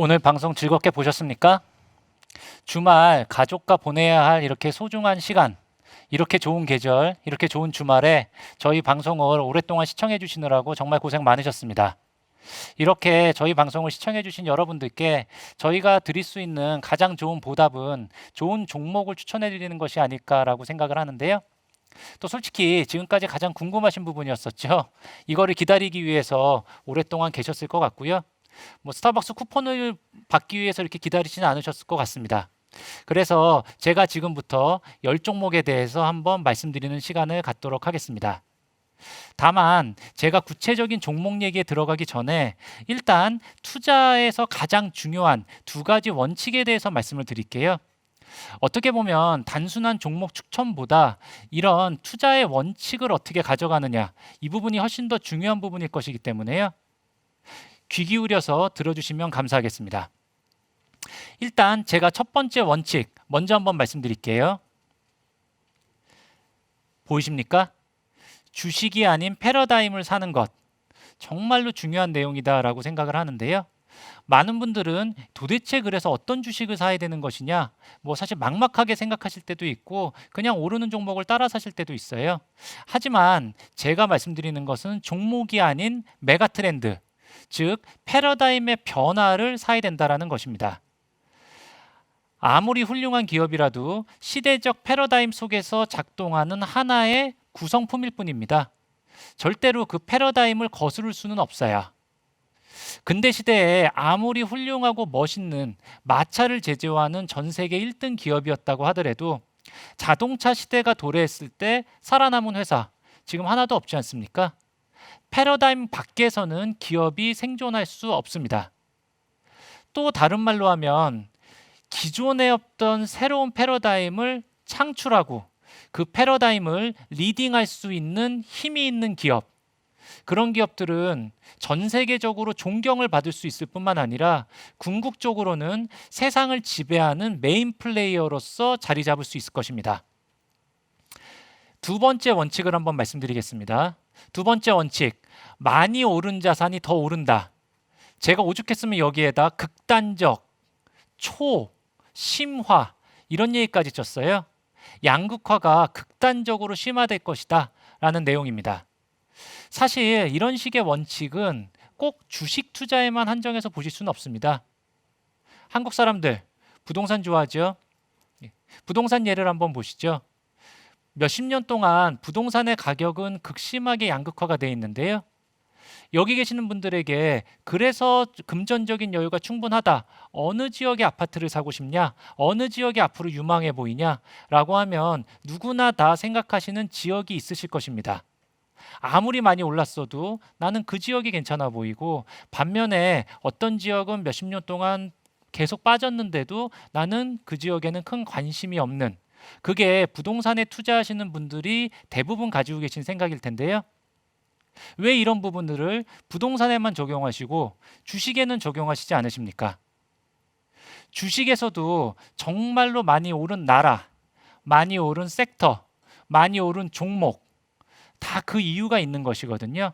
오늘 방송 즐겁게 보셨습니까? 주말 가족과 보내야 할 이렇게 소중한 시간, 이렇게 좋은 계절, 이렇게 좋은 주말에 저희 방송을 오랫동안 시청해 주시느라고 정말 고생 많으셨습니다. 이렇게 저희 방송을 시청해 주신 여러분들께 저희가 드릴 수 있는 가장 좋은 보답은 좋은 종목을 추천해 드리는 것이 아닐까라고 생각을 하는데요. 또 솔직히 지금까지 가장 궁금하신 부분이었었죠. 이거를 기다리기 위해서 오랫동안 계셨을 것 같고요. 뭐 스타벅스 쿠폰을 받기 위해서 이렇게 기다리지는 않으셨을 것 같습니다. 그래서 제가 지금부터 10종목에 대해서 한번 말씀드리는 시간을 갖도록 하겠습니다. 다만 제가 구체적인 종목 얘기에 들어가기 전에 일단 투자에서 가장 중요한 두 가지 원칙에 대해서 말씀을 드릴게요. 어떻게 보면 단순한 종목 추천보다 이런 투자의 원칙을 어떻게 가져가느냐, 이 부분이 훨씬 더 중요한 부분일 것이기 때문에요. 귀 기울여서 들어주시면 감사하겠습니다. 일단 제가 첫 번째 원칙 먼저 한번 말씀드릴게요. 보이십니까? 주식이 아닌 패러다임을 사는 것, 정말로 중요한 내용이다라고 생각을 하는데요. 많은 분들은 도대체 그래서 어떤 주식을 사야 되는 것이냐, 뭐 사실 막막하게 생각하실 때도 있고 그냥 오르는 종목을 따라 사실 때도 있어요. 하지만 제가 말씀드리는 것은 종목이 아닌 메가 트렌드, 즉 패러다임의 변화를 사야 된다라는 것입니다. 아무리 훌륭한 기업이라도 시대적 패러다임 속에서 작동하는 하나의 구성품일 뿐입니다. 절대로 그 패러다임을 거스를 수는 없어요. 근대 시대에 아무리 훌륭하고 멋있는 마차를 제조하는 전 세계 1등 기업이었다고 하더라도 자동차 시대가 도래했을 때 살아남은 회사 지금 하나도 없지 않습니까? 패러다임 밖에서는 기업이 생존할 수 없습니다. 또 다른 말로 하면 기존에 없던 새로운 패러다임을 창출하고 그 패러다임을 리딩할 수 있는 힘이 있는 기업, 그런 기업들은 전 세계적으로 존경을 받을 수 있을 뿐만 아니라 궁극적으로는 세상을 지배하는 메인 플레이어로서 자리 잡을 수 있을 것입니다. 두 번째 원칙을 한번 말씀드리겠습니다. 두 번째 원칙, 많이 오른 자산이 더 오른다. 제가 오죽했으면 여기에다 극단적, 초, 심화 이런 얘기까지 쳤어요. 양극화가 극단적으로 심화될 것이다 라는 내용입니다. 사실 이런 식의 원칙은 꼭 주식 투자에만 한정해서 보실 수는 없습니다. 한국 사람들 부동산 좋아하죠? 부동산 예를 한번 보시죠. 몇십 년 동안 부동산의 가격은 극심하게 양극화가 되어 있는데요. 여기 계시는 분들에게 그래서 금전적인 여유가 충분하다. 어느 지역의 아파트를 사고 싶냐? 어느 지역이 앞으로 유망해 보이냐? 라고 하면 누구나 다 생각하시는 지역이 있으실 것입니다. 아무리 많이 올랐어도 나는 그 지역이 괜찮아 보이고, 반면에 어떤 지역은 몇십 년 동안 계속 빠졌는데도 나는 그 지역에는 큰 관심이 없는, 그게 부동산에 투자하시는 분들이 대부분 가지고 계신 생각일 텐데요. 왜 이런 부분들을 부동산에만 적용하시고 주식에는 적용하시지 않으십니까? 주식에서도 정말로 많이 오른 나라, 많이 오른 섹터, 많이 오른 종목, 다 그 이유가 있는 것이거든요.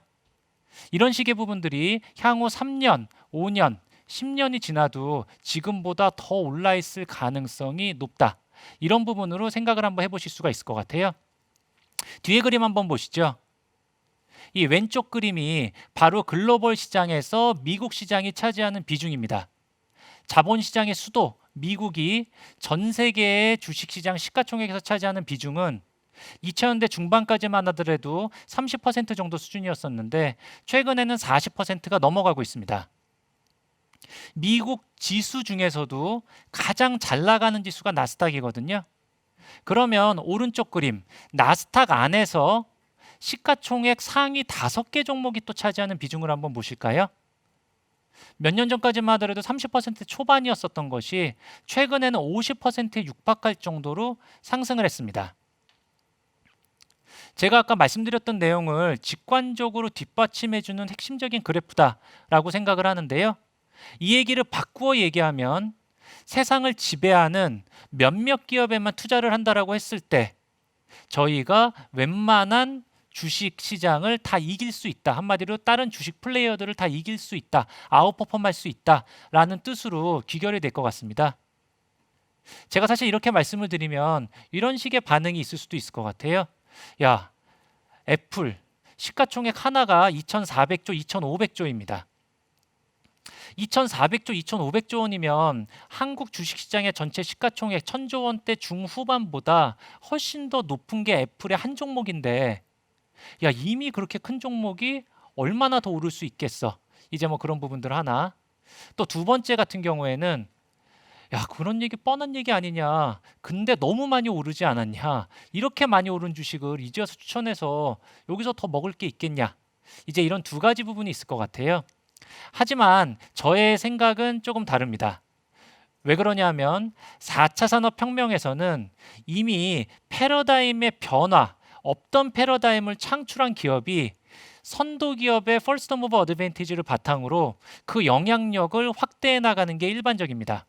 이런 식의 부분들이 향후 3년, 5년, 10년이 지나도 지금보다 더 올라 있을 가능성이 높다. 이런 부분으로 생각을 한번 해보실 수가 있을 것 같아요. 뒤에 그림 한번 보시죠. 이 왼쪽 그림이 바로 글로벌 시장에서 미국 시장이 차지하는 비중입니다. 자본시장의 수도 미국이 전 세계의 주식시장 시가총액에서 차지하는 비중은 2000년대 중반까지만 하더라도 30% 정도 수준이었었는데 최근에는 40%가 넘어가고 있습니다. 미국 지수 중에서도 가장 잘 나가는 지수가 나스닥이거든요. 그러면 오른쪽 그림, 나스닥 안에서 시가총액 상위 5개 종목이 또 차지하는 비중을 한번 보실까요? 몇 년 전까지만 하더라도 30% 초반이었었던 것이 최근에는 50%에 육박할 정도로 상승을 했습니다. 제가 아까 말씀드렸던 내용을 직관적으로 뒷받침해주는 핵심적인 그래프다라고 생각을 하는데요. 이 얘기를 바꾸어 얘기하면 세상을 지배하는 몇몇 기업에만 투자를 한다라고 했을 때 저희가 웬만한 주식 시장을 다 이길 수 있다. 한마디로 다른 주식 플레이어들을 다 이길 수 있다. 아웃퍼폼할 수 있다라는 뜻으로 귀결이 될 것 같습니다. 제가 사실 이렇게 말씀을 드리면 이런 식의 반응이 있을 수도 있을 것 같아요. 야, 애플 시가총액 하나가 2,400조, 2,500조입니다. 2,400조, 2,500조 원이면 한국 주식시장의 전체 시가총액 1,000조 원대 중후반보다 훨씬 더 높은 게 애플의 한 종목인데, 야, 이미 그렇게 큰 종목이 얼마나 더 오를 수 있겠어. 이제 뭐 그런 부분들 하나. 또 두 번째 같은 경우에는 야, 그런 얘기 뻔한 얘기 아니냐. 근데 너무 많이 오르지 않았냐. 이렇게 많이 오른 주식을 이제 와서 추천해서 여기서 더 먹을 게 있겠냐. 이제 이런 두 가지 부분이 있을 것 같아요. 하지만 저의 생각은 조금 다릅니다. 왜 그러냐면 4차 산업혁명에서는 이미 패러다임의 변화, 없던 패러다임을 창출한 기업이 선도 기업의 퍼스트 모버 어드밴티지를 바탕으로 그 영향력을 확대해 나가는 게 일반적입니다.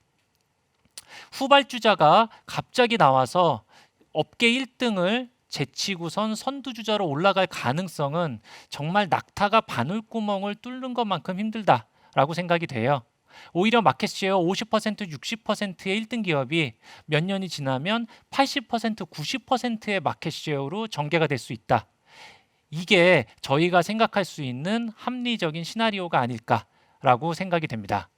후발주자가 갑자기 나와서 업계 1등을 제치고선 선두주자로 올라갈 가능성은 정말 낙타가 바늘구멍을 뚫는 것만큼 힘들다라고 생각이 돼요. 오히려 마켓시ェ어 50%, 60%의 1등 기업이 몇 년이 지나면 80%, 90%의 마켓시ェ어로 전개가 될 수 있다. 이게 저희가 생각할 수 있는 합리적인 시나리오가 아닐까라고 생각이 됩니다.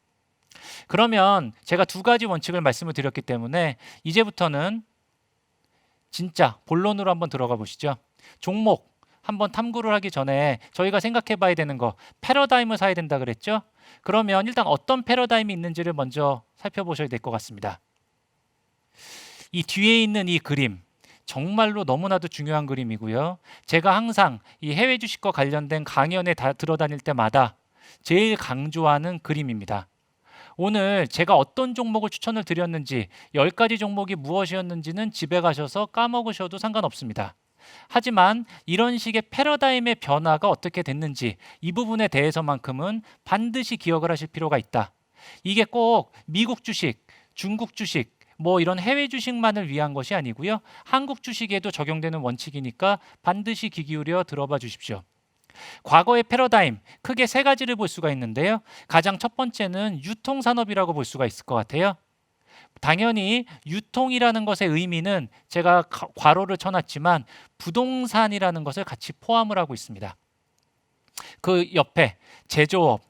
그러면 제가 두 가지 원칙을 말씀을 드렸기 때문에 이제부터는 진짜 본론으로 한번 들어가 보시죠. 종목 한번 탐구를 하기 전에 저희가 생각해 봐야 되는 거, 패러다임을 사야 된다 그랬죠? 그러면 일단 어떤 패러다임이 있는지를 먼저 살펴보셔야 될 것 같습니다. 이 뒤에 있는 이 그림 정말로 너무나도 중요한 그림이고요. 제가 항상 이 해외 주식과 관련된 강연에 들어다닐 때마다 제일 강조하는 그림입니다. 오늘 제가 어떤 종목을 추천을 드렸는지 10가지 종목이 무엇이었는지는 집에 가셔서 까먹으셔도 상관없습니다. 하지만 이런 식의 패러다임의 변화가 어떻게 됐는지 이 부분에 대해서만큼은 반드시 기억을 하실 필요가 있다. 이게 꼭 미국 주식, 중국 주식, 뭐 이런 해외 주식만을 위한 것이 아니고요. 한국 주식에도 적용되는 원칙이니까 반드시 귀 기울여 들어봐 주십시오. 과거의 패러다임 크게 세 가지를 볼 수가 있는데요. 가장 첫 번째는 유통산업이라고 볼 수가 있을 것 같아요. 당연히 유통이라는 것의 의미는 제가 괄호를 쳐놨지만 부동산이라는 것을 같이 포함을 하고 있습니다. 그 옆에 제조업,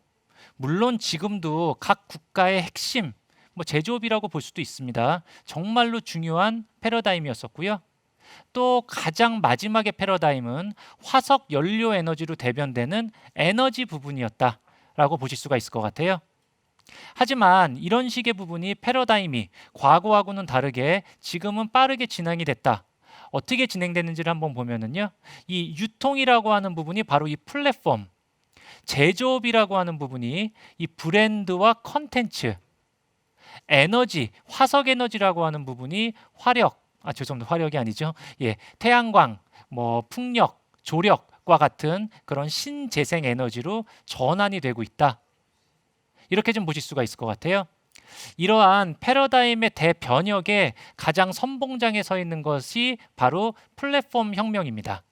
물론 지금도 각 국가의 핵심 제조업이라고 볼 수도 있습니다. 정말로 중요한 패러다임이었었고요. 또 가장 마지막의 패러다임은 화석 연료 에너지로 대변되는 에너지 부분이었다라고 보실 수가 있을 것 같아요. 하지만 이런 식의 부분이 패러다임이 과거하고는 다르게 지금은 빠르게 진행이 됐다. 어떻게 진행되는지를 한번 보면은요. 이 유통이라고 하는 부분이 바로 이 플랫폼, 제조업이라고 하는 부분이 이 브랜드와 컨텐츠, 에너지, 화석 에너지라고 하는 부분이 죄송합니다. 화력이 아니죠. 예, 태양광, 풍력, 조력과 같은 그런 신재생 에너지로 전환이 되고 있다. 이렇게 좀 보실 수가 있을 것 같아요. 이러한 패러다임의 대변혁에 가장 선봉장에 서 있는 것이 바로 플랫폼 혁명입니다.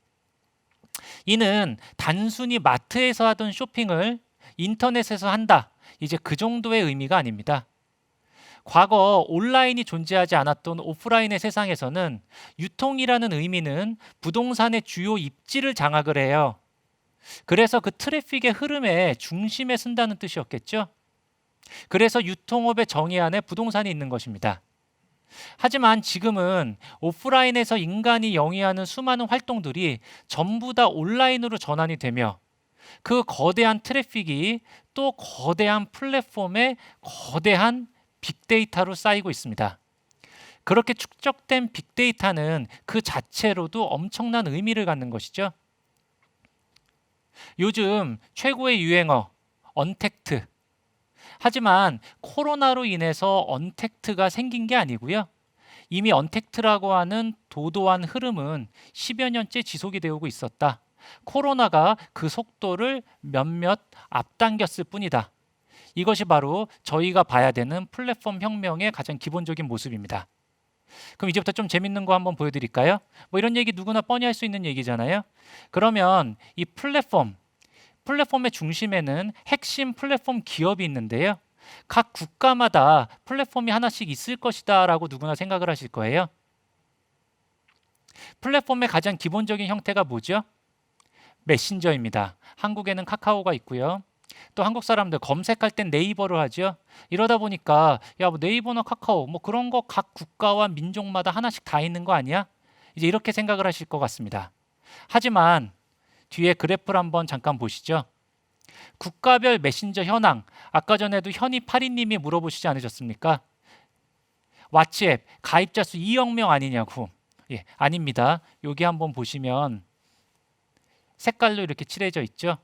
이는 단순히 마트에서 하던 쇼핑을 인터넷에서 한다. 이제 그 정도의 의미가 아닙니다. 과거 온라인이 존재하지 않았던 오프라인의 세상에서는 유통이라는 의미는 부동산의 주요 입지를 장악을 해요. 그래서 그 트래픽의 흐름의 중심에 쓴다는 뜻이었겠죠. 그래서 유통업의 정의 안에 부동산이 있는 것입니다. 하지만 지금은 오프라인에서 인간이 영위하는 수많은 활동들이 전부 다 온라인으로 전환이 되며 그 거대한 트래픽이 또 거대한 플랫폼에 거대한 빅데이터로 쌓이고 있습니다. 그렇게 축적된 빅데이터는 그 자체로도 엄청난 의미를 갖는 것이죠. 요즘 최고의 유행어 언택트. 하지만 코로나로 인해서 언택트가 생긴 게 아니고요. 이미 언택트라고 하는 도도한 흐름은 10여 년째 지속이 되고 있었다. 코로나가 그 속도를 몇몇 앞당겼을 뿐이다. 이것이 바로 저희가 봐야 되는 플랫폼 혁명의 가장 기본적인 모습입니다. 그럼 이제부터 좀 재밌는 거 한번 보여드릴까요? 뭐 이런 얘기 누구나 뻔히 할 수 있는 얘기잖아요. 그러면 이 플랫폼의 중심에는 핵심 플랫폼 기업이 있는데요. 각 국가마다 플랫폼이 하나씩 있을 것이다 라고 누구나 생각을 하실 거예요. 플랫폼의 가장 기본적인 형태가 뭐죠? 메신저입니다. 한국에는 카카오가 있고요. 또 한국 사람들 검색할 땐 네이버를 하죠. 이러다 보니까 야, 뭐 네이버나 카카오 뭐 그런 거 각 국가와 민족마다 하나씩 다 있는 거 아니야? 이제 이렇게 생각을 하실 것 같습니다. 하지만 뒤에 그래프를 한번 잠깐 보시죠. 국가별 메신저 현황, 아까 전에도 현이82님이 물어보시지 않으셨습니까? 왓츠앱 가입자 수 2억 명 아니냐고. 예, 아닙니다. 여기 한번 보시면 색깔로 이렇게 칠해져 있죠.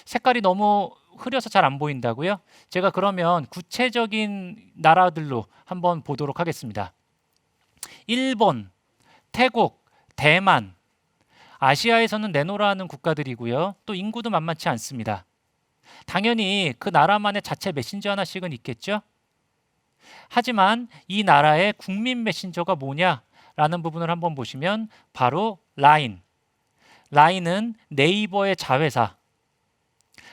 색깔이 너무 흐려서 잘 안 보인다고요? 제가 그러면 구체적인 나라들로 한번 보도록 하겠습니다. 일본, 태국, 대만, 아시아에서는 내노라하는 국가들이고요. 또 인구도 만만치 않습니다. 당연히 그 나라만의 자체 메신저 하나씩은 있겠죠. 하지만 이 나라의 국민 메신저가 뭐냐라는 부분을 한번 보시면 바로 라인. 라인은 네이버의 자회사.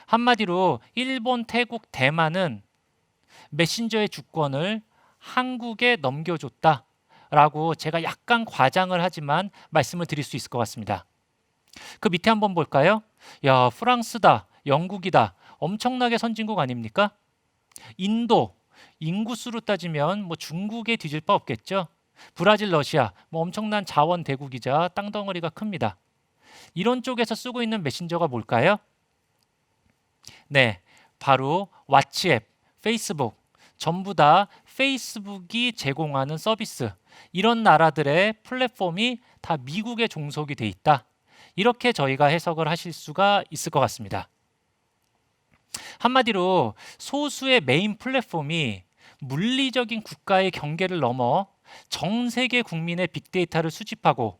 한마디로 일본, 태국, 대만은 메신저의 주권을 한국에 넘겨줬다라고 제가 약간 과장을 하지만 말씀을 드릴 수 있을 것 같습니다. 그 밑에 한번 볼까요? 야, 프랑스다, 영국이다. 엄청나게 선진국 아닙니까? 인도, 인구수로 따지면 뭐 중국에 뒤질 바 없겠죠. 브라질, 러시아, 뭐 엄청난 자원 대국이자 땅덩어리가 큽니다. 이런 쪽에서 쓰고 있는 메신저가 뭘까요? 네, 바로 왓츠앱, 페이스북, 전부 다 페이스북이 제공하는 서비스. 이런 나라들의 플랫폼이 다 미국에 종속이 돼 있다. 이렇게 저희가 해석을 하실 수가 있을 것 같습니다. 한마디로 소수의 메인 플랫폼이 물리적인 국가의 경계를 넘어 전 세계 국민의 빅데이터를 수집하고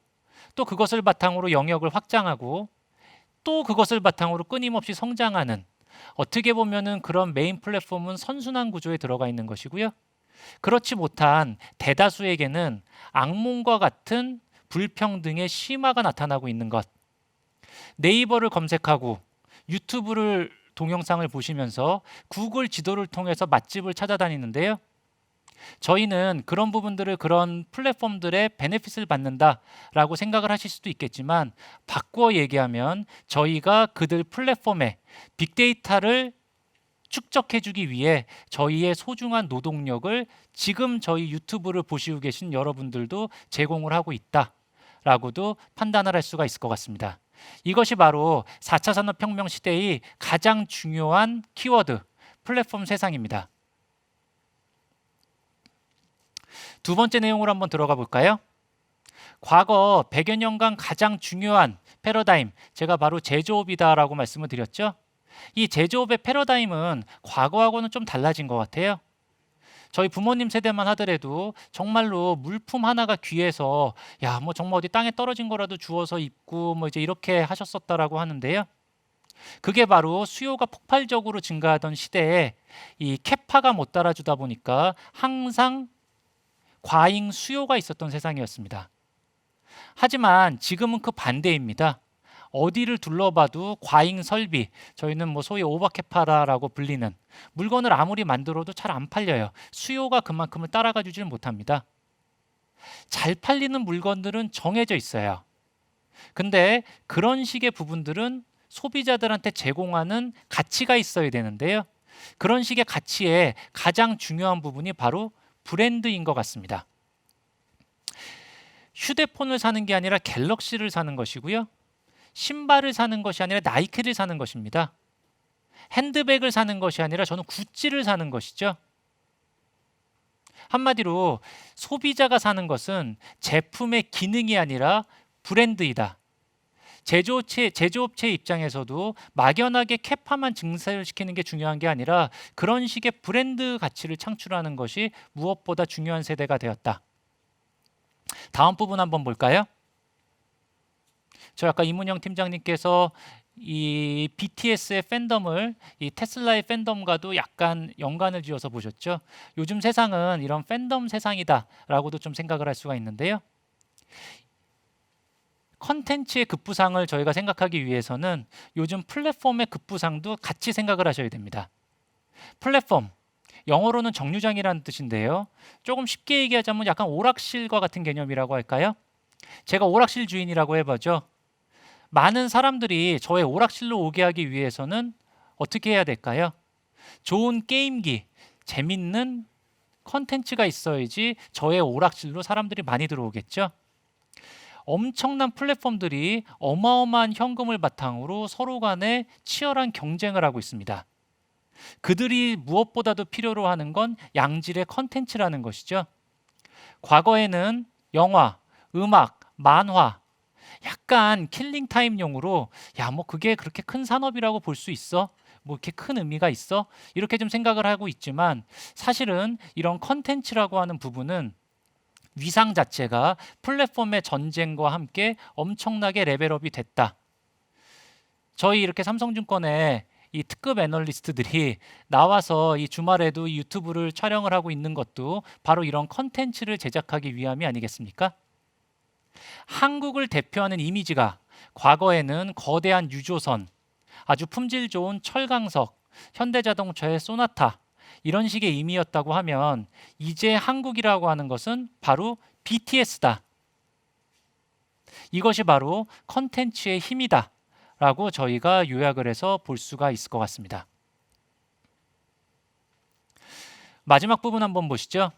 또 그것을 바탕으로 영역을 확장하고 또 그것을 바탕으로 끊임없이 성장하는, 어떻게 보면은 그런 메인 플랫폼은 선순환 구조에 들어가 있는 것이고요. 그렇지 못한 대다수에게는 악몽과 같은 불평등의 심화가 나타나고 있는 것. 네이버를 검색하고 유튜브를 동영상을 보시면서 구글 지도를 통해서 맛집을 찾아다니는데요. 저희는 그런 부분들을 그런 플랫폼들의 베네핏을 받는다라고 생각을 하실 수도 있겠지만, 바꾸어 얘기하면 저희가 그들 플랫폼에 빅데이터를 축적해주기 위해 저희의 소중한 노동력을 지금 저희 유튜브를 보시고 계신 여러분들도 제공을 하고 있다라고도 판단을 할 수가 있을 것 같습니다. 이것이 바로 4차 산업혁명 시대의 가장 중요한 키워드, 플랫폼 세상입니다. 두 번째 내용으로 한번 들어가 볼까요? 과거 100여 년간 가장 중요한 패러다임, 제가 바로 제조업이다라고 말씀을 드렸죠. 이 제조업의 패러다임은 과거하고는 좀 달라진 것 같아요. 저희 부모님 세대만 하더라도 정말로 물품 하나가 귀해서 야, 뭐 정말 어디 땅에 떨어진 거라도 주워서 입고 뭐 이제 이렇게 하셨었다라고 하는데요. 그게 바로 수요가 폭발적으로 증가하던 시대에 이 캐파가 못 따라주다 보니까 항상 과잉 수요가 있었던 세상이었습니다. 하지만 지금은 그 반대입니다. 어디를 둘러봐도 과잉 설비, 저희는 뭐 소위 오버캐파라고 불리는, 물건을 아무리 만들어도 잘 안 팔려요. 수요가 그만큼을 따라가 주질 못합니다. 잘 팔리는 물건들은 정해져 있어요. 근데 그런 식의 부분들은 소비자들한테 제공하는 가치가 있어야 되는데요. 그런 식의 가치의 가장 중요한 부분이 바로 브랜드인 것 같습니다. 휴대폰을 사는 게 아니라 갤럭시를 사는 것이고요. 신발을 사는 것이 아니라 나이키를 사는 것입니다. 핸드백을 사는 것이 아니라 저는 구찌를 사는 것이죠. 한마디로 소비자가 사는 것은 제품의 기능이 아니라 브랜드이다. 제조업체 입장에서도 막연하게 캐파만 증설시키는 게 중요한 게 아니라 그런 식의 브랜드 가치를 창출하는 것이 무엇보다 중요한 세대가 되었다. 다음 부분 한번 볼까요? 저 아까 이문영 팀장님께서 이 BTS의 팬덤을 이 테슬라의 팬덤과도 약간 연관을 지어서 보셨죠. 요즘 세상은 이런 팬덤 세상이다라고도 좀 생각을 할 수가 있는데요. 컨텐츠의 급부상을 저희가 생각하기 위해서는 요즘 플랫폼의 급부상도 같이 생각을 하셔야 됩니다. 플랫폼, 영어로는 정류장이라는 뜻인데요. 조금 쉽게 얘기하자면 약간 오락실과 같은 개념이라고 할까요? 제가 오락실 주인이라고 해보죠. 많은 사람들이 저의 오락실로 오게 하기 위해서는 어떻게 해야 될까요? 좋은 게임기, 재밌는 컨텐츠가 있어야지 저의 오락실로 사람들이 많이 들어오겠죠. 엄청난 플랫폼들이 어마어마한 현금을 바탕으로 서로 간에 치열한 경쟁을 하고 있습니다. 그들이 무엇보다도 필요로 하는 건 양질의 컨텐츠라는 것이죠. 과거에는 영화, 음악, 만화, 약간 킬링타임용으로 야, 뭐 그게 그렇게 큰 산업이라고 볼 수 있어? 뭐 이렇게 큰 의미가 있어? 이렇게 좀 생각을 하고 있지만 사실은 이런 컨텐츠라고 하는 부분은 위상 자체가 플랫폼의 전쟁과 함께 엄청나게 레벨업이 됐다. 저희 이렇게 삼성증권에 이 특급 애널리스트들이 나와서 이 주말에도 유튜브를 촬영을 하고 있는 것도 바로 이런 컨텐츠를 제작하기 위함이 아니겠습니까? 한국을 대표하는 이미지가 과거에는 거대한 유조선, 아주 품질 좋은 철강석, 현대자동차의 소나타 이런 식의 의미였다고 하면 이제 한국이라고 하는 것은 바로 BTS다. 이것이 바로 컨텐츠의 힘이다 라고 저희가 요약을 해서 볼 수가 있을 것 같습니다. 마지막 부분 한번 보시죠.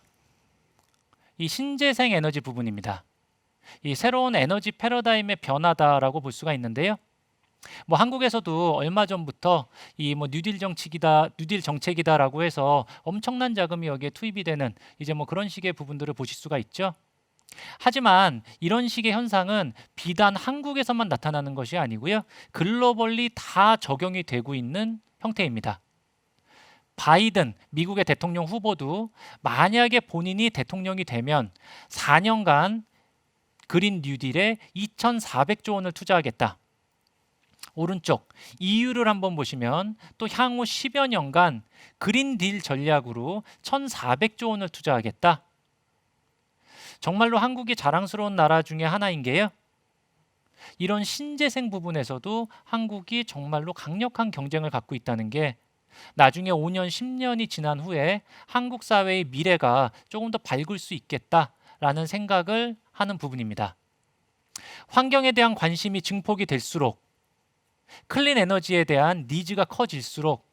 이 신재생 에너지 부분입니다. 이 새로운 에너지 패러다임의 변화다라고 볼 수가 있는데요. 뭐 한국에서도 얼마 전부터 이 뭐 뉴딜 정책이다, 뉴딜 정책이다라고 해서 엄청난 자금이 여기에 투입이 되는 이제 뭐 그런 식의 부분들을 보실 수가 있죠. 하지만 이런 식의 현상은 비단 한국에서만 나타나는 것이 아니고요. 글로벌리 다 적용이 되고 있는 형태입니다. 바이든 미국의 대통령 후보도 만약에 본인이 대통령이 되면 4년간 그린 뉴딜에 2,400조 원을 투자하겠다. 오른쪽 EU를 한번 보시면 또 향후 10여 년간 그린딜 전략으로 1,400조 원을 투자하겠다. 정말로 한국이 자랑스러운 나라 중에 하나인 게요. 이런 신재생 부분에서도 한국이 정말로 강력한 경쟁을 갖고 있다는 게 나중에 5년, 10년이 지난 후에 한국 사회의 미래가 조금 더 밝을 수 있겠다라는 생각을 하는 부분입니다. 환경에 대한 관심이 증폭이 될수록 클린 에너지에 대한 니즈가 커질수록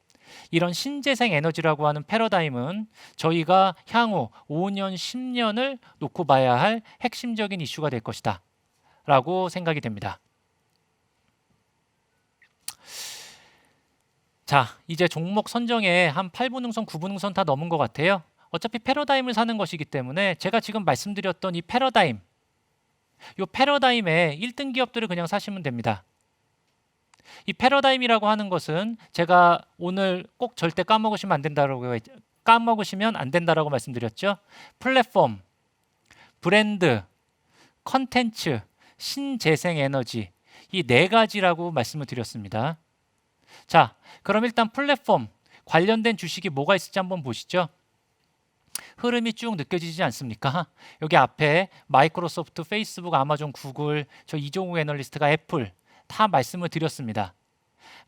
이런 신재생 에너지라고 하는 패러다임은 저희가 향후 5년, 10년을 놓고 봐야 할 핵심적인 이슈가 될 것이다 라고 생각이 됩니다. 자, 이제 종목 선정에 한 8분응선, 9분응선 다 넘은 것 같아요. 어차피 패러다임을 사는 것이기 때문에 제가 지금 말씀드렸던 이 패러다임의 1등 기업들을 그냥 사시면 됩니다. 이 패러다임이라고 하는 것은 제가 오늘 꼭 절대 까먹으시면 안 된다라고 말씀드렸죠. 플랫폼, 브랜드, 컨텐츠, 신재생 에너지 이 네 가지라고 말씀을 드렸습니다. 자, 그럼 일단 플랫폼 관련된 주식이 뭐가 있을지 한번 보시죠. 흐름이 쭉 느껴지지 않습니까? 여기 앞에 마이크로소프트, 페이스북, 아마존, 구글, 저 이종욱 애널리스트가 애플 다 말씀을 드렸습니다.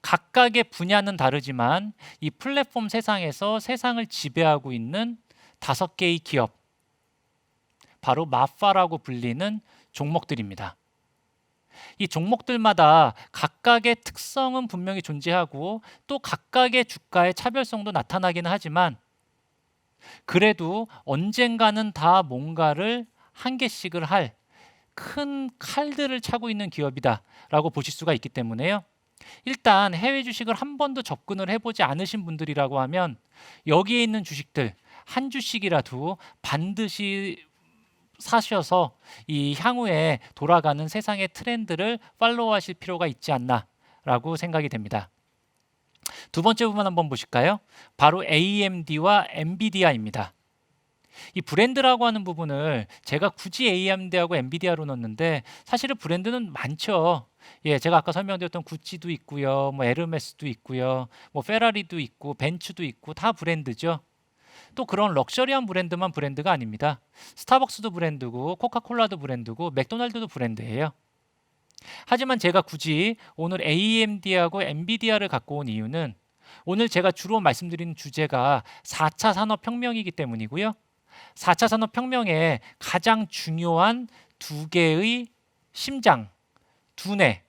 각각의 분야는 다르지만 이 플랫폼 세상에서 세상을 지배하고 있는 5개의 기업, 바로 마파라고 불리는 종목들입니다. 이 종목들마다 각각의 특성은 분명히 존재하고 또 각각의 주가의 차별성도 나타나기는 하지만 그래도 언젠가는 다 뭔가를 한 개씩을 할 큰 칼들을 차고 있는 기업이다라고 보실 수가 있기 때문에요. 일단 해외 주식을 한 번도 접근을 해보지 않으신 분들이라고 하면 여기에 있는 주식들 한 주씩이라도 반드시 사셔서 이 향후에 돌아가는 세상의 트렌드를 팔로우하실 필요가 있지 않나라고 생각이 됩니다. 두 번째 부분 한번 보실까요? 바로 AMD와 엔비디아입니다. 이 브랜드라고 하는 부분을 제가 굳이 AMD하고 엔비디아로 넣었는데 사실은 브랜드는 많죠. 예, 제가 아까 설명드렸던 구찌도 있고요. 뭐 에르메스도 있고요. 뭐 페라리도 있고 벤츠도 있고 다 브랜드죠. 또 그런 럭셔리한 브랜드만 브랜드가 아닙니다. 스타벅스도 브랜드고 코카콜라도 브랜드고 맥도날드도 브랜드예요. 하지만 제가 굳이 오늘 AMD하고 엔비디아를 갖고 온 이유는 오늘 제가 주로 말씀드리는 주제가 4차 산업혁명이기 때문이고요. 4차 산업혁명의 가장 중요한 두 개의 심장, 두뇌,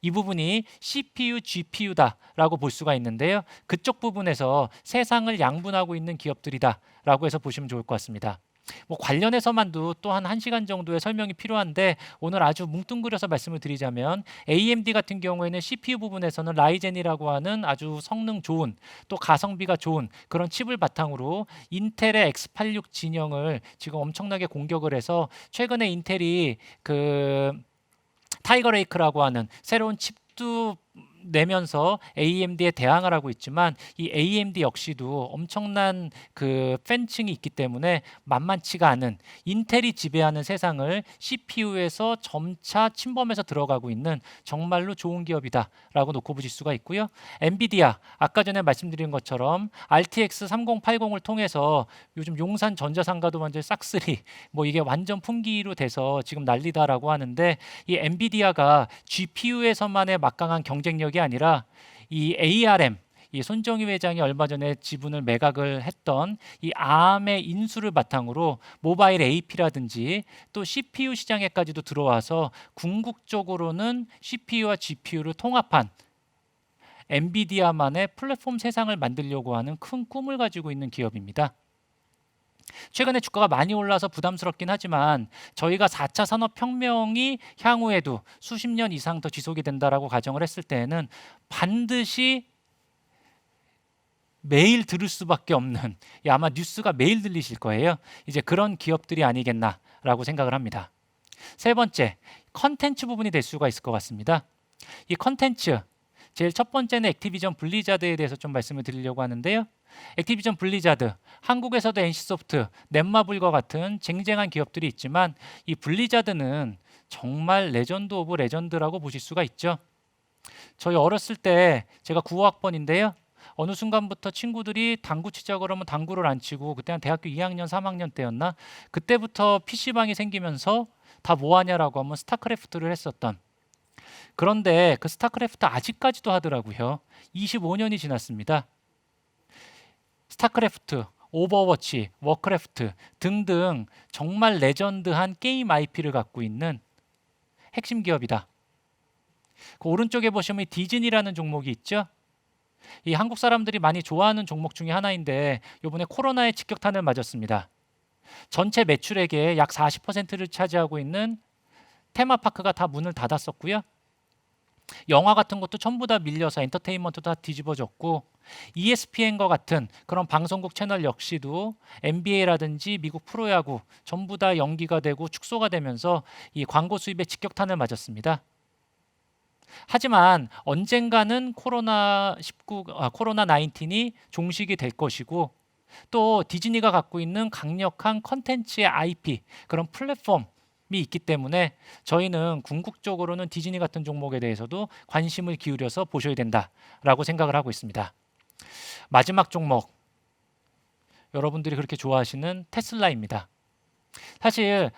이 부분이 CPU, GPU다라고 볼 수가 있는데요. 그쪽 부분에서 세상을 양분하고 있는 기업들이다라고 해서 보시면 좋을 것 같습니다. 뭐 관련해서만도 또한 1시간 정도의 설명이 필요한데 오늘 아주 뭉뚱그려서 말씀을 드리자면 AMD 같은 경우에는 CPU 부분에서는 라이젠이라고 하는 아주 성능 좋은 또 가성비가 좋은 그런 칩을 바탕으로 인텔의 X86 진영을 지금 엄청나게 공격을 해서 최근에 인텔이 그 타이거 레이크라고 하는 새로운 칩도 내면서 AMD에 대항을 하고 있지만 이 AMD 역시도 엄청난 그 팬층이 있기 때문에 만만치가 않은 인텔이 지배하는 세상을 CPU에서 점차 침범해서 들어가고 있는 정말로 좋은 기업이다라고 놓고 보실 수가 있고요. 엔비디아 아까 전에 말씀드린 것처럼 RTX 3080을 통해서 요즘 용산 전자상가도 완전 싹쓸이 뭐 이게 완전 품귀로 돼서 지금 난리다라고 하는데 이 엔비디아가 GPU에서만의 막강한 경쟁력이 아니라 이 ARM 이 손정희 회장이 얼마 전에 지분을 매각을 했던 이 ARM의 인수를 바탕으로 모바일 AP라든지 또 CPU 시장에까지도 들어와서 궁극적으로는 CPU와 GPU를 통합한 엔비디아만의 플랫폼 세상을 만들려고 하는 큰 꿈을 가지고 있는 기업입니다. 최근에 주가가 많이 올라서 부담스럽긴 하지만 저희가 4차 산업혁명이 향후에도 수십 년 이상 더 지속이 된다라고 가정을 했을 때에는 반드시 매일 들을 수밖에 없는 아마 뉴스가 매일 들리실 거예요. 이제 그런 기업들이 아니겠나라고 생각을 합니다. 세 번째, 컨텐츠 부분이 될 수가 있을 것 같습니다. 이 컨텐츠 제일 첫 번째는 액티비전 블리자드에 대해서 좀 말씀을 드리려고 하는데요. 액티비전 블리자드, 한국에서도 NC소프트, 넷마블과 같은 쟁쟁한 기업들이 있지만 이 블리자드는 정말 레전드 오브 레전드라고 보실 수가 있죠. 저희 어렸을 때 제가 95학번인데요. 어느 순간부터 친구들이 당구 치자 그러면 당구를 안 치고 그때 한 대학교 2학년, 3학년 때였나? 그때부터 PC방이 생기면서 다 뭐하냐라고 하면 스타크래프트를 했었던 그런데 그 스타크래프트 아직까지도 하더라고요. 25년이 지났습니다. 스타크래프트, 오버워치, 워크래프트 등등 정말 레전드한 게임 IP를 갖고 있는 핵심 기업이다. 그 오른쪽에 보시면 디즈니라는 종목이 있죠. 이 한국 사람들이 많이 좋아하는 종목 중에 하나인데 이번에 코로나에 직격탄을 맞았습니다. 전체 매출액의 약 40%를 차지하고 있는 테마파크가 다 문을 닫았었고요. 영화 같은 것도 전부 다 밀려서 엔터테인먼트 다 뒤집어졌고 ESPN과 같은 그런 방송국 채널 역시도 NBA라든지 미국 프로야구 전부 다 연기가 되고 축소가 되면서 이 광고 수입에 직격탄을 맞았습니다. 하지만 언젠가는 코로나19이 종식이 될 것이고 또 디즈니가 갖고 있는 강력한 컨텐츠의 IP 그런 플랫폼 이 있기 때문에 저희는 궁극적으로는 디즈니 같은 종목에 대해서도 관심을 기울여서 보셔야 된다라고 생각을 하고 있습니다. 마지막 종목 여러분들이 그렇게 좋아하시는 테슬라입니다. 사실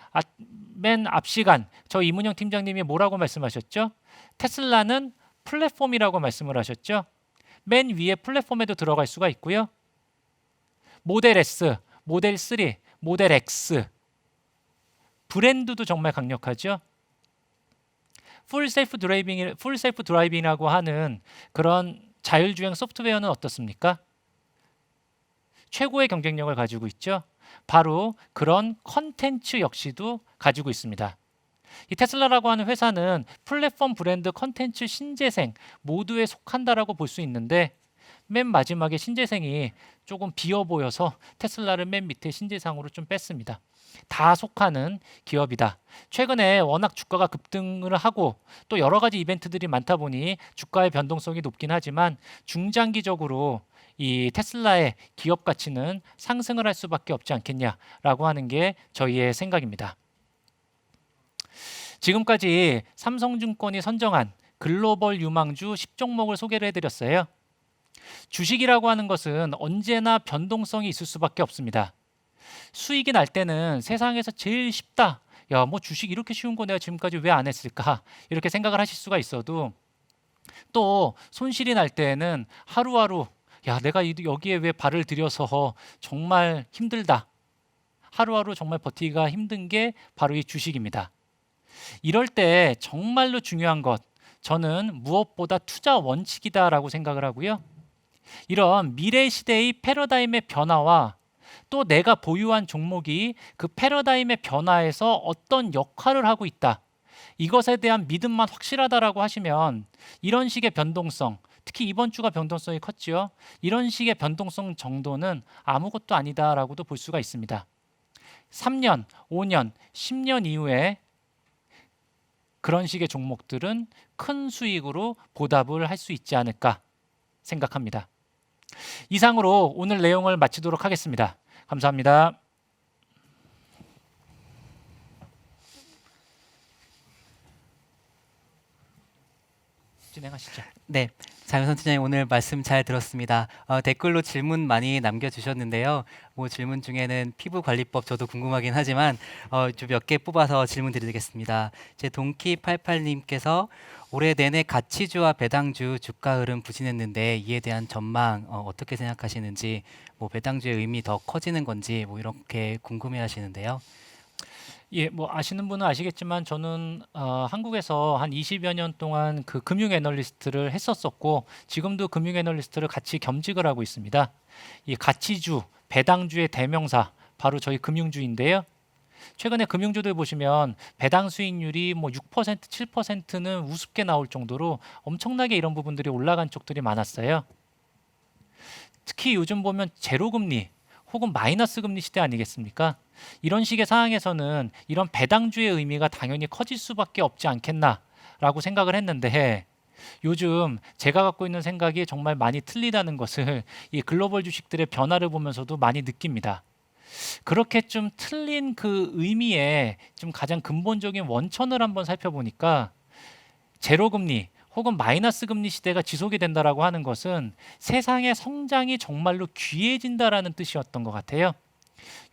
맨 앞 시간 저 이문영 팀장님이 뭐라고 말씀하셨죠? 테슬라는 플랫폼이라고 말씀을 하셨죠. 맨 위에 플랫폼에도 들어갈 수가 있고요. 모델 S, 모델 3, 모델 X 브랜드도 정말 강력하죠. 풀 셀프 드라이빙이라고 하는 그런 자율주행 소프트웨어는 어떻습니까? 최고의 경쟁력을 가지고 있죠. 바로 그런 컨텐츠 역시도 가지고 있습니다. 이 테슬라라고 하는 회사는 플랫폼 브랜드 컨텐츠 신재생 모두에 속한다라고 볼 수 있는데 맨 마지막에 신재생이 조금 비어 보여서 테슬라를 맨 밑에 신재생으로 좀 뺐습니다. 다 속하는 기업이다. 최근에 워낙 주가가 급등을 하고 또 여러 가지 이벤트들이 많다 보니 주가의 변동성이 높긴 하지만 중장기적으로 이 테슬라의 기업 가치는 상승을 할 수밖에 없지 않겠냐라고 하는 게 저희의 생각입니다. 지금까지 삼성증권이 선정한 글로벌 유망주 10종목을 소개를 해드렸어요. 주식이라고 하는 것은 언제나 변동성이 있을 수밖에 없습니다. 수익이 날 때는 세상에서 제일 쉽다. 야, 뭐 주식 이렇게 쉬운 거 내가 지금까지 왜 안 했을까? 이렇게 생각을 하실 수가 있어도 또 손실이 날 때는 하루하루 야, 내가 여기에 왜 발을 들여서 정말 힘들다. 하루하루 정말 버티기가 힘든 게 바로 이 주식입니다. 이럴 때 정말로 중요한 것, 저는 무엇보다 투자 원칙이다라고 생각을 하고요. 이런 미래 시대의 패러다임의 변화와 또 내가 보유한 종목이 그 패러다임의 변화에서 어떤 역할을 하고 있다. 이것에 대한 믿음만 확실하다라고 하시면 이런 식의 변동성, 특히 이번 주가 변동성이 컸지요. 이런 식의 변동성 정도는 아무것도 아니다라고도 볼 수가 있습니다. 3년, 5년, 10년 이후에 그런 식의 종목들은 큰 수익으로 보답을 할 수 있지 않을까 생각합니다. 이상으로 오늘 내용을 마치도록 하겠습니다. 감사합니다. 진행하시죠. 네, 장윤선 팀장님 오늘 말씀 잘 들었습니다. 댓글로 질문 많이 남겨주셨는데요. 뭐 질문 중에는 피부관리법 저도 궁금하긴 하지만 좀 몇 개 뽑아서 질문 드리겠습니다. 제 동키88님께서 올해 내내 가치주와 배당주 주가 흐름 부진했는데 이에 대한 전망 어떻게 생각하시는지, 뭐 배당주의 의미 더 커지는 건지 뭐 이렇게 궁금해하시는데요. 예, 뭐 아시는 분은 아시겠지만 저는 한국에서 한 20여 년 동안 그 금융 애널리스트를 했었었고 지금도 금융 애널리스트를 같이 겸직을 하고 있습니다. 이 가치주, 배당주의 대명사 바로 저희 금융주인데요. 최근에 금융주들 보시면 배당 수익률이 뭐 6%, 7%는 우습게 나올 정도로 엄청나게 이런 부분들이 올라간 쪽들이 많았어요. 특히 요즘 보면 제로금리 혹은 마이너스 금리 시대 아니겠습니까? 이런 식의 상황에서는 이런 배당주의 의미가 당연히 커질 수밖에 없지 않겠나라고 생각을 했는데 요즘 제가 갖고 있는 생각이 정말 많이 틀리다는 것을 이 글로벌 주식들의 변화를 보면서도 많이 느낍니다. 그렇게 좀 틀린 그 의미의 좀 가장 근본적인 원천을 한번 살펴보니까 제로금리 혹은 마이너스 금리 시대가 지속이 된다라고 하는 것은 세상의 성장이 정말로 귀해진다라는 뜻이었던 것 같아요.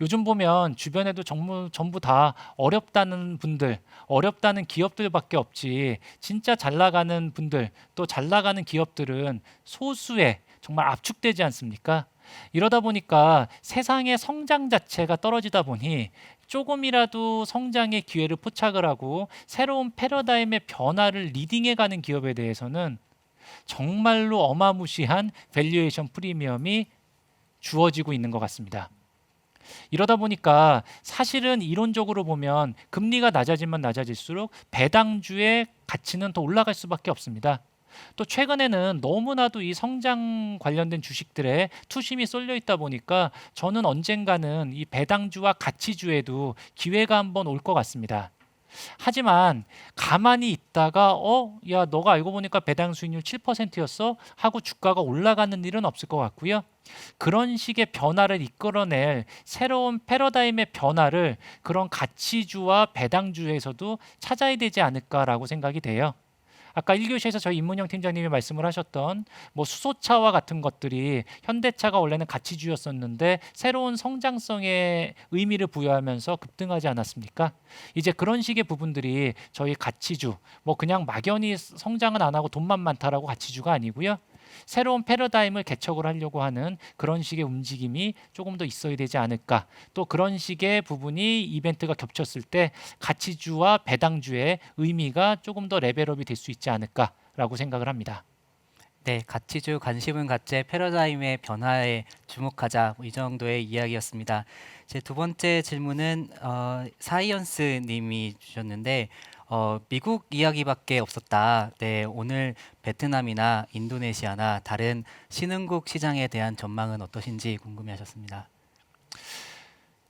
요즘 보면 주변에도 전부 다 어렵다는 분들, 어렵다는 기업들밖에 없지 진짜 잘 나가는 분들, 또 잘 나가는 기업들은 소수에 정말 압축되지 않습니까? 이러다 보니까 세상의 성장 자체가 떨어지다 보니 조금이라도 성장의 기회를 포착을 하고 새로운 패러다임의 변화를 리딩해가는 기업에 대해서는 정말로 어마무시한 밸류에이션 프리미엄이 주어지고 있는 것 같습니다. 이러다 보니까 사실은 이론적으로 보면 금리가 낮아지면 낮아질수록 배당주의 가치는 더 올라갈 수밖에 없습니다. 또 최근에는 너무나도 이 성장 관련된 주식들에 투심이 쏠려 있다 보니까 저는 언젠가는 이 배당주와 가치주에도 기회가 한번 올 것 같습니다. 하지만 가만히 있다가 야, 너가 알고 보니까 배당 수익률 7%였어? 하고 주가가 올라가는 일은 없을 것 같고요. 그런 식의 변화를 이끌어낼 새로운 패러다임의 변화를 그런 가치주와 배당주에서도 찾아야 되지 않을까라고 생각이 돼요. 아까 1교시에서 저희 임문영 팀장님이 말씀을 하셨던 뭐 수소차와 같은 것들이 현대차가 원래는 가치주였었는데 새로운 성장성의 의미를 부여하면서 급등하지 않았습니까? 이제 그런 식의 부분들이 저희 가치주, 뭐 그냥 막연히 성장은 안 하고 돈만 많다라고 가치주가 아니고요. 새로운 패러다임을 개척을 하려고 하는 그런 식의 움직임이 조금 더 있어야 되지 않을까. 또 그런 식의 부분이 이벤트가 겹쳤을 때 가치주와 배당주의 의미가 조금 더 레벨업이 될 수 있지 않을까라고 생각을 합니다. 네, 가치주 관심은 갖되 패러다임의 변화에 주목하자, 뭐이 정도의 이야기였습니다. 제 두 번째 질문은 사이언스 님이 주셨는데 미국 이야기밖에 없었다. 네, 오늘 베트남이나 인도네시아나 다른 신흥국 시장에 대한 전망은 어떠신지 궁금해하셨습니다.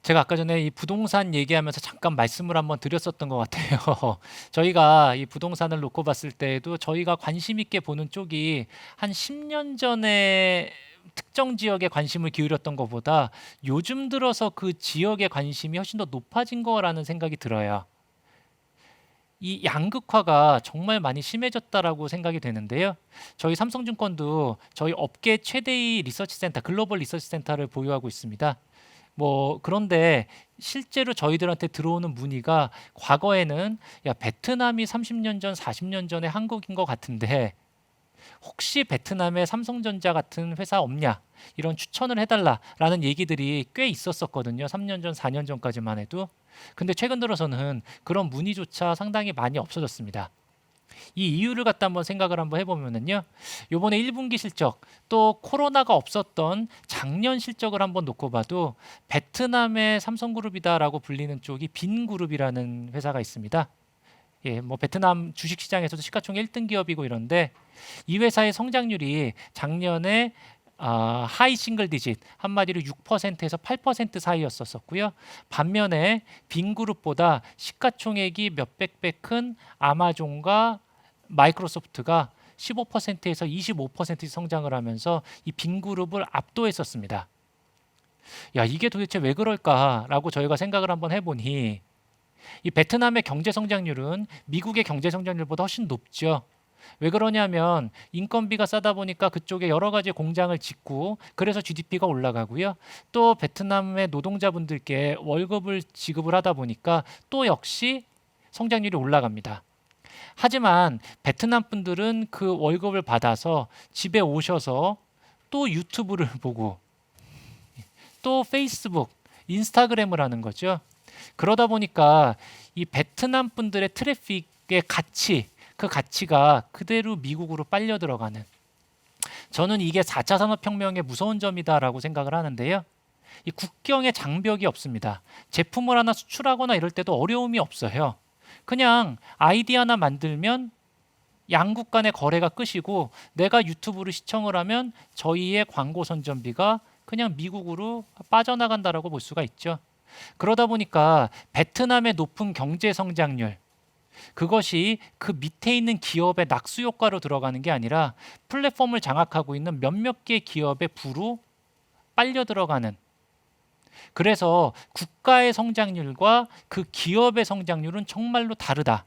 제가 아까 전에 이 부동산 얘기하면서 잠깐 말씀을 한번 드렸었던 것 같아요. 저희가 이 부동산을 놓고 봤을 때에도 저희가 관심 있게 보는 쪽이 한 10년 전에 특정 지역에 관심을 기울였던 것보다 요즘 들어서 그 지역의 관심이 훨씬 더 높아진 거라는 생각이 들어요. 이 양극화가 정말 많이 심해졌다라고 생각이 되는데요. 저희 삼성증권도 저희 업계 최대의 리서치 센터, 글로벌 리서치 센터를 보유하고 있습니다. 그런데 실제로 저희들한테 들어오는 문의가 과거에는 야, 베트남이 30년 전, 40년 전에 한국인 것 같은데 혹시 베트남에 삼성전자 같은 회사 없냐? 이런 추천을 해달라라는 얘기들이 꽤 있었었거든요. 3년 전, 4년 전까지만 해도. 근데 최근 들어서는 그런 문의조차 상당히 많이 없어졌습니다. 이 이유를 갖다 한번 생각을 한번 해보면은요. 요번에 1분기 실적 또 코로나가 없었던 작년 실적을 한번 놓고 봐도 베트남의 삼성그룹이다라고 불리는 쪽이 빈그룹이라는 회사가 있습니다. 예, 베트남 주식시장에서도 시가총액 1등 기업이고 이런데 이 회사의 성장률이 작년에 하이 싱글 디짓 한마디로 6%에서 8% 사이였었고요. 반면에 빈그룹보다 시가총액이 몇백 배 큰 아마존과 마이크로소프트가 15%에서 25% 성장을 하면서 이 빈그룹을 압도했었습니다. 야, 이게 도대체 왜 그럴까라고 저희가 생각을 한번 해보니 이 베트남의 경제 성장률은 미국의 경제 성장률보다 훨씬 높죠. 왜 그러냐면 인건비가 싸다 보니까 그쪽에 여러 가지 공장을 짓고 그래서 GDP가 올라가고요. 또 베트남의 노동자분들께 월급을 지급을 하다 보니까 또 역시 성장률이 올라갑니다. 하지만 베트남 분들은 그 월급을 받아서 집에 오셔서 또 유튜브를 보고 또 페이스북, 인스타그램을 하는 거죠. 그러다 보니까 이 베트남 분들의 트래픽의 가치, 그 가치가 그대로 미국으로 빨려 들어가는, 저는 이게 4차 산업혁명의 무서운 점이다라고 생각을 하는데요. 이 국경에 장벽이 없습니다. 제품을 하나 수출하거나 이럴 때도 어려움이 없어요. 그냥 아이디 하나 만들면 양국 간의 거래가 끝이고 내가 유튜브를 시청을 하면 저희의 광고 선전비가 그냥 미국으로 빠져나간다라고 볼 수가 있죠. 그러다 보니까 베트남의 높은 경제 성장률, 그것이 그 밑에 있는 기업의 낙수 효과로 들어가는 게 아니라 플랫폼을 장악하고 있는 몇몇 개 기업의 부로 빨려 들어가는, 그래서 국가의 성장률과 그 기업의 성장률은 정말로 다르다.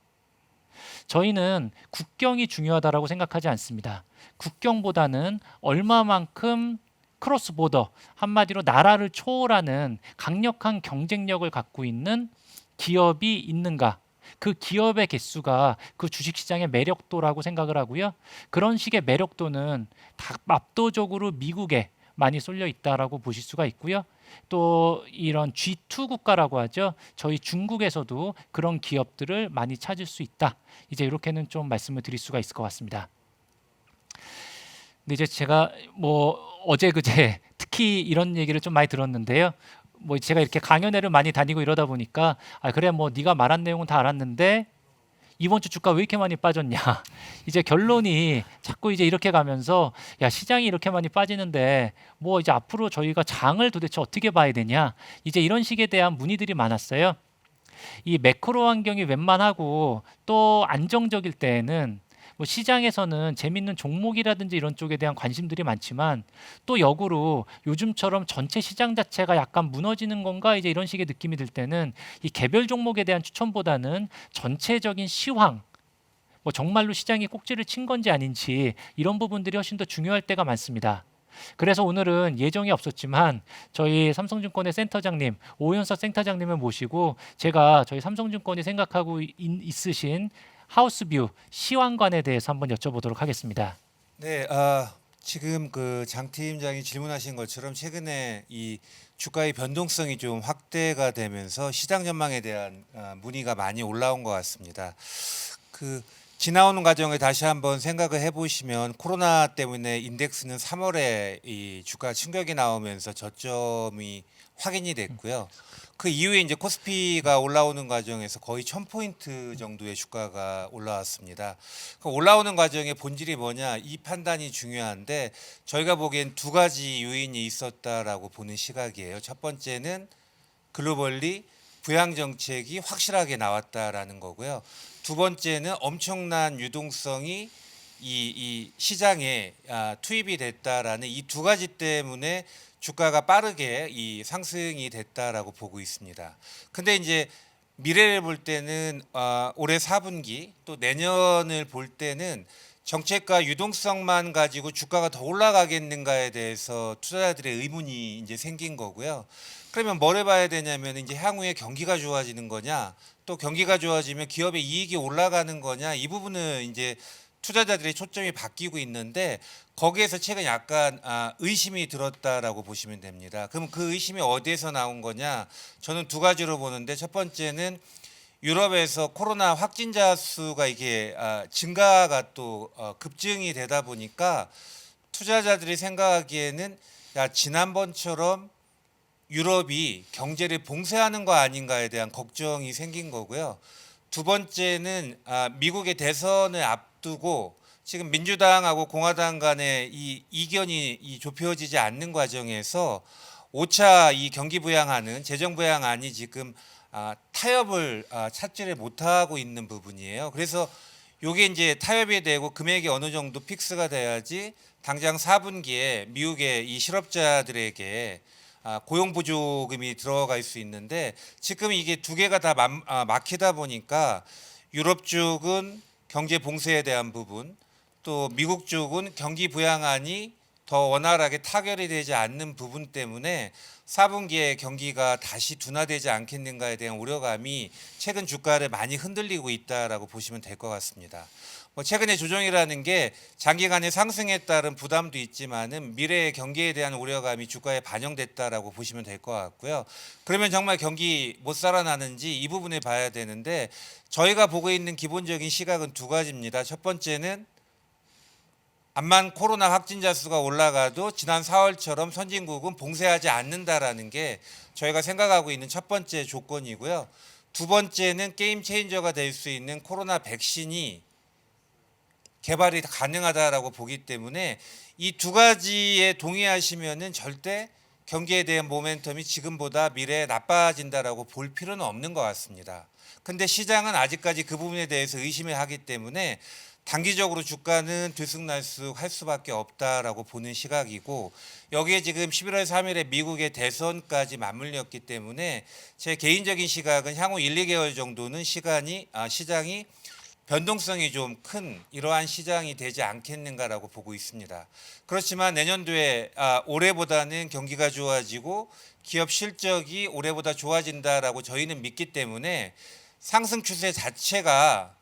저희는 국경이 중요하다라고 생각하지 않습니다. 국경보다는 얼마만큼 크로스 보더, 한마디로 나라를 초월하는 강력한 경쟁력을 갖고 있는 기업이 있는가, 그 기업의 개수가 그 주식시장의 매력도라고 생각을 하고요. 그런 식의 매력도는 다 압도적으로 미국에 많이 쏠려 있다라고 보실 수가 있고요. 또 이런 G2 국가라고 하죠. 저희 중국에서도 그런 기업들을 많이 찾을 수 있다. 이제 이렇게는 좀 말씀을 드릴 수가 있을 것 같습니다. 근데 이제 제가 어제 그제 특히 이런 얘기를 좀 많이 들었는데요. 제가 이렇게 강연회를 많이 다니고 이러다 보니까 그래 네가 말한 내용은 다 알았는데 이번 주 주가 왜 이렇게 많이 빠졌냐. 이제 결론이 자꾸 이제 이렇게 가면서 야, 시장이 이렇게 많이 빠지는데 이제 앞으로 저희가 장을 도대체 어떻게 봐야 되냐. 이제 이런 식에 대한 문의들이 많았어요. 이 매크로 환경이 웬만하고 또 안정적일 때에는 시장에서는 재밌는 종목이라든지 이런 쪽에 대한 관심들이 많지만 또 역으로 요즘처럼 전체 시장 자체가 약간 무너지는 건가 이제 이런 식의 느낌이 들 때는 이 개별 종목에 대한 추천보다는 전체적인 시황, 정말로 시장이 꼭지를 친 건지 아닌지 이런 부분들이 훨씬 더 중요할 때가 많습니다. 그래서 오늘은 예정이 없었지만 저희 삼성증권의 센터장님 오현석 센터장님을 모시고 제가 저희 삼성증권이 생각하고 있으신 하우스뷰 시황관에 대해서 한번 여쭤보도록 하겠습니다. 네, 지금 그 장 팀장이 질문하신 것처럼 최근에 이 주가의 변동성이 좀 확대가 되면서 시장 전망에 대한 문의가 많이 올라온 것 같습니다. 그 지나오는 과정에 다시 한번 생각을 해보시면 코로나 때문에 인덱스는 3월에 이 주가 충격이 나오면서 저점이 확인이 됐고요. 그 이후에 이제 코스피가 올라오는 과정에서 거의 1000포인트 정도의 주가가 올라왔습니다. 그 올라오는 과정의 본질이 뭐냐, 이 판단이 중요한데 저희가 보기엔 두 가지 요인이 있었다라고 보는 시각이에요. 첫 번째는 글로벌리 부양 정책이 확실하게 나왔다라는 거고요. 두 번째는 엄청난 유동성이 이 시장에 투입이 됐다라는 이 두 가지 때문에 주가가 빠르게 이 상승이 됐다라고 보고 있습니다. 근데 이제 미래를 볼 때는 올해 4분기 또 내년을 볼 때는 정책과 유동성만 가지고 주가가 더 올라가겠는가에 대해서 투자자들의 의문이 이제 생긴 거고요. 그러면 뭘 해봐야 되냐면 이제 향후에 경기가 좋아지는 거냐, 또 경기가 좋아지면 기업의 이익이 올라가는 거냐, 이 부분은 이제 투자자들의 초점이 바뀌고 있는데 거기에서 최근 약간 의심이 들었다라고 보시면 됩니다. 그럼 그 의심이 어디에서 나온 거냐? 저는 두 가지로 보는데 첫 번째는 유럽에서 코로나 확진자 수가 이게 증가가 또 급증이 되다 보니까 투자자들이 생각하기에는 야, 지난번처럼 유럽이 경제를 봉쇄하는 거 아닌가에 대한 걱정이 생긴 거고요. 두 번째는 미국의 대선을 앞두고 지금 민주당하고 공화당 간의 이 이견이 좁혀지지 않는 과정에서 5차 이 경기 부양하는 재정 부양안이 지금 타협을 찾지를 못하고 있는 부분이에요. 그래서 요게 이제 타협이 되고 금액이 어느 정도 픽스가 돼야지 당장 4분기에 미국의 이 실업자들에게 고용보조금이 들어갈 수 있는데 지금 이게 두 개가 다 막히다 보니까 유럽 쪽은 경제 봉쇄에 대한 부분, 또 미국 쪽은 경기 부양안이 더 원활하게 타결이 되지 않는 부분 때문에 4분기에 경기가 다시 둔화되지 않겠는가에 대한 우려감이 최근 주가를 많이 흔들리고 있다라고 보시면 될 것 같습니다. 최근의 조정이라는 게 장기간의 상승에 따른 부담도 있지만은 미래의 경기에 대한 우려감이 주가에 반영됐다라고 보시면 될 것 같고요. 그러면 정말 경기 못 살아나는지 이 부분을 봐야 되는데 저희가 보고 있는 기본적인 시각은 두 가지입니다. 첫 번째는 암만 코로나 확진자 수가 올라가도 지난 4월처럼 선진국은 봉쇄하지 않는다라는 게 저희가 생각하고 있는 첫 번째 조건이고요. 두 번째는 게임 체인저가 될 수 있는 코로나 백신이 개발이 가능하다라고 보기 때문에 이 두 가지에 동의하시면은 절대 경기에 대한 모멘텀이 지금보다 미래에 나빠진다라고 볼 필요는 없는 것 같습니다. 근데 시장은 아직까지 그 부분에 대해서 의심을 하기 때문에 단기적으로 주가는 들쑥날쑥 할 수밖에 없다라고 보는 시각이고 여기에 지금 11월 3일에 미국의 대선까지 맞물렸기 때문에 제 개인적인 시각은 향후 1, 2개월 정도는 시장이 변동성이 좀 큰 이러한 시장이 되지 않겠는가라고 보고 있습니다. 그렇지만 내년도에 올해보다는 경기가 좋아지고 기업 실적이 올해보다 좋아진다라고 저희는 믿기 때문에 상승 추세 자체가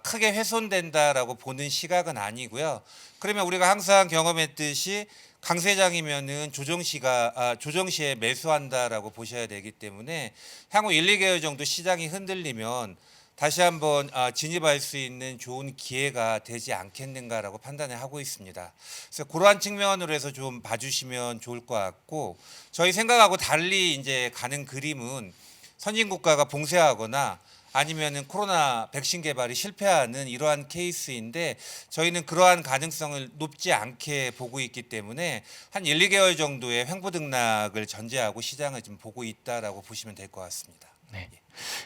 크게 훼손된다라고 보는 시각은 아니고요. 그러면 우리가 항상 경험했듯이 강세장이면은 조정시에 매수한다라고 보셔야 되기 때문에 향후 1, 2개월 정도 시장이 흔들리면 다시 한번 진입할 수 있는 좋은 기회가 되지 않겠는가라고 판단을 하고 있습니다. 그래서 그러한 측면으로 해서 좀 봐주시면 좋을 것 같고 저희 생각하고 달리 이제 가는 그림은 선진국가가 봉쇄하거나 아니면은 코로나 백신 개발이 실패하는 이러한 케이스인데 저희는 그러한 가능성을 높지 않게 보고 있기 때문에 한 1, 2개월 정도의 횡보등락을 전제하고 시장을 좀 보고 있다라고 보시면 될 것 같습니다. 네.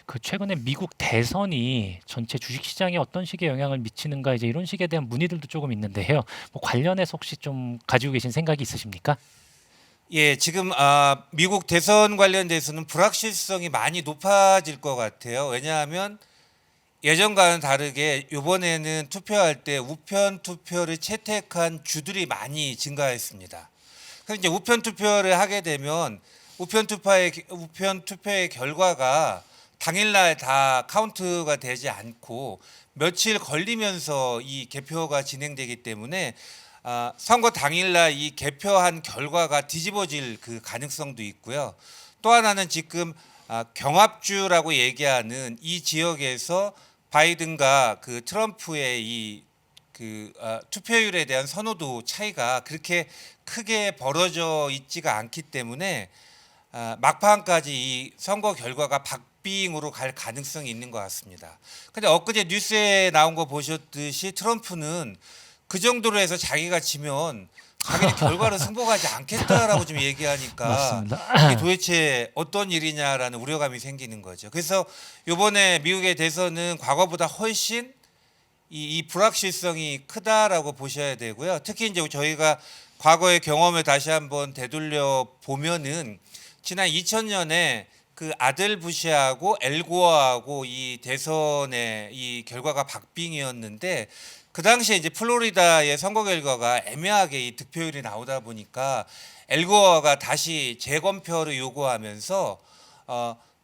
그 최근에 미국 대선이 전체 주식 시장에 어떤 식의 영향을 미치는가 이제 이런 식에 대한 문의들도 조금 있는데요. 뭐 관련해서 혹시 좀 가지고 계신 생각이 있으십니까? 예, 지금 미국 대선 관련돼서는 불확실성이 많이 높아질 것 같아요. 왜냐하면 예전과는 다르게 이번에는 투표할 때 우편 투표를 채택한 주들이 많이 증가했습니다. 그래서 이제 우편 투표를 하게 되면 우편 투표의 결과가 당일날 다 카운트가 되지 않고 며칠 걸리면서 이 개표가 진행되기 때문에 선거 당일날 이 개표한 결과가 뒤집어질 그 가능성도 있고요. 또 하나는 지금 경합주라고 얘기하는 이 지역에서 바이든과 그 트럼프의 이 투표율에 대한 선호도 차이가 그렇게 크게 벌어져 있지가 않기 때문에 막판까지 이 선거 결과가 박빙으로 갈 가능성이 있는 것 같습니다. 근데 엊그제 뉴스에 나온 거 보셨듯이 트럼프는 그 정도로 해서 자기가 지면 자기는 결과를 승복하지 않겠다라고 좀 얘기하니까 맞습니다. 이게 도대체 어떤 일이냐라는 우려감이 생기는 거죠. 그래서 이번에 미국의 대선은 과거보다 훨씬 이 불확실성이 크다라고 보셔야 되고요. 특히 이제 저희가 과거의 경험을 다시 한번 되돌려 보면은 지난 2000년에 그 아들 부시하고 엘고어하고 이 대선의 이 결과가 박빙이었는데 그 당시에 이제 플로리다의 선거 결과가 애매하게 이 득표율이 나오다 보니까 엘고어가 다시 재검표를 요구하면서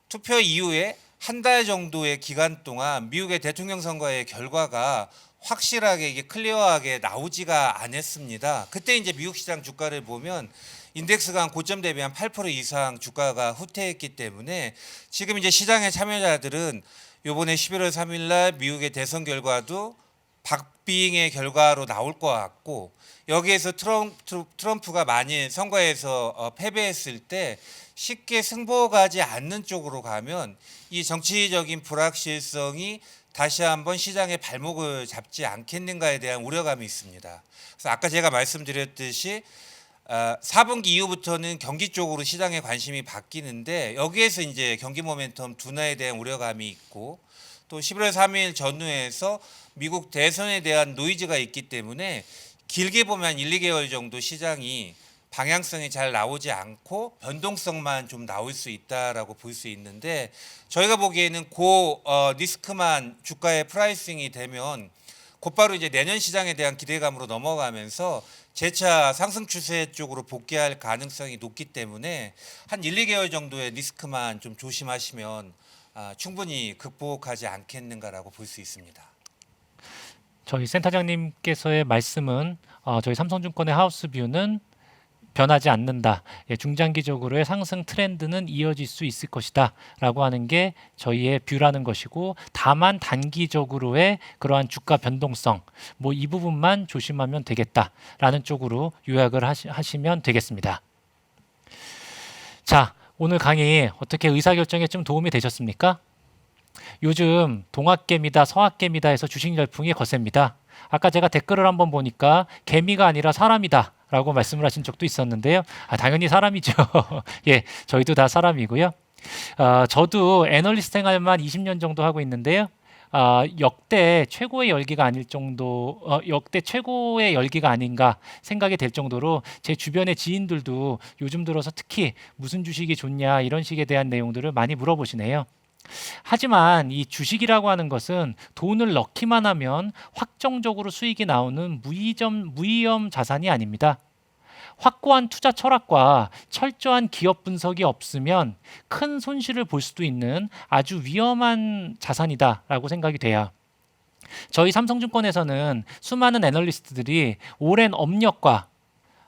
투표 이후에 한 달 정도의 기간 동안 미국의 대통령 선거의 결과가 확실하게 이게 클리어하게 나오지가 않았습니다. 그때 이제 미국 시장 주가를 보면 인덱스가 한 고점 대비 한 8% 이상 주가가 후퇴했기 때문에 지금 이제 시장의 참여자들은 요번에 11월 3일 날 미국의 대선 결과도 박빙의 결과로 나올 것 같고 여기에서 트럼프가 만일 선거에서 패배했을 때 쉽게 승복하지 않는 쪽으로 가면 이 정치적인 불확실성이 다시 한번 시장의 발목을 잡지 않겠는가에 대한 우려감이 있습니다. 그래서 아까 제가 말씀드렸듯이 4분기 이후부터는 경기 쪽으로 시장의 관심이 바뀌는데 여기에서 이제 경기 모멘텀 둔화에 대한 우려감이 있고 또 11월 3일 전후에서 미국 대선에 대한 노이즈가 있기 때문에 길게 보면 1, 2개월 정도 시장이 방향성이 잘 나오지 않고 변동성만 좀 나올 수 있다라고 볼 수 있는데 저희가 보기에는 리스크만 주가의 프라이싱이 되면 곧바로 이제 내년 시장에 대한 기대감으로 넘어가면서 재차 상승 추세 쪽으로 복귀할 가능성이 높기 때문에 한 1, 2개월 정도의 리스크만 좀 조심하시면 충분히 극복하지 않겠는가라고 볼 수 있습니다. 저희 센터장님께서의 말씀은 저희 삼성증권의 하우스뷰는 변하지 않는다. 중장기적으로의 상승 트렌드는 이어질 수 있을 것이다 라고 하는 게 저희의 뷰라는 것이고 다만 단기적으로의 그러한 주가 변동성 뭐 이 부분만 조심하면 되겠다라는 쪽으로 요약을 하시면 되겠습니다. 자, 오늘 강의 어떻게 의사결정에 좀 도움이 되셨습니까? 요즘 동학개미다 서학개미다 해서 주식 열풍이 거셉니다. 아까 제가 댓글을 한번 보니까 개미가 아니라 사람이다 라고 말씀을 하신 적도 있었는데요. 당연히 사람이죠. 예, 저희도 다 사람이고요. 저도 애널리스트 생활만 20년 정도 하고 있는데요. 역대 최고의 열기가 아닐 정도, 역대 최고의 열기가 아닌가 생각이 될 정도로 제 주변의 지인들도 요즘 들어서 특히 무슨 주식이 좋냐 이런 식에 대한 내용들을 많이 물어보시네요. 하지만 이 주식이라고 하는 것은 돈을 넣기만 하면 확정적으로 수익이 나오는 무위험 자산이 아닙니다. 확고한 투자 철학과 철저한 기업 분석이 없으면 큰 손실을 볼 수도 있는 아주 위험한 자산이다라고 생각이 돼요. 저희 삼성증권에서는 수많은 애널리스트들이 오랜 업력과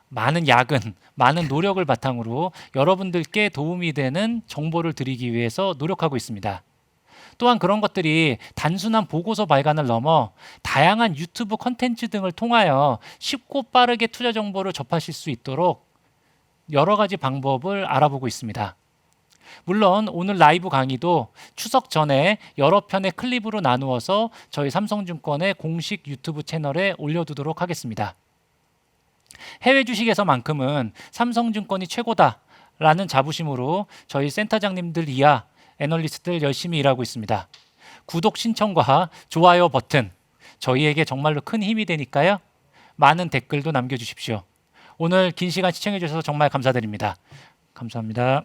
많은 야근, 많은 노력을 바탕으로 여러분들께 도움이 되는 정보를 드리기 위해서 노력하고 있습니다. 또한 그런 것들이 단순한 보고서 발간을 넘어 다양한 유튜브 콘텐츠 등을 통하여 쉽고 빠르게 투자 정보를 접하실 수 있도록 여러 가지 방법을 알아보고 있습니다. 물론 오늘 라이브 강의도 추석 전에 여러 편의 클립으로 나누어서 저희 삼성증권의 공식 유튜브 채널에 올려두도록 하겠습니다. 해외 주식에서만큼은 삼성증권이 최고다라는 자부심으로 저희 센터장님들 이하 애널리스트들 열심히 일하고 있습니다. 구독 신청과 좋아요 버튼 저희에게 정말로 큰 힘이 되니까요. 많은 댓글도 남겨주십시오. 오늘 긴 시간 시청해 주셔서 정말 감사드립니다. 감사합니다.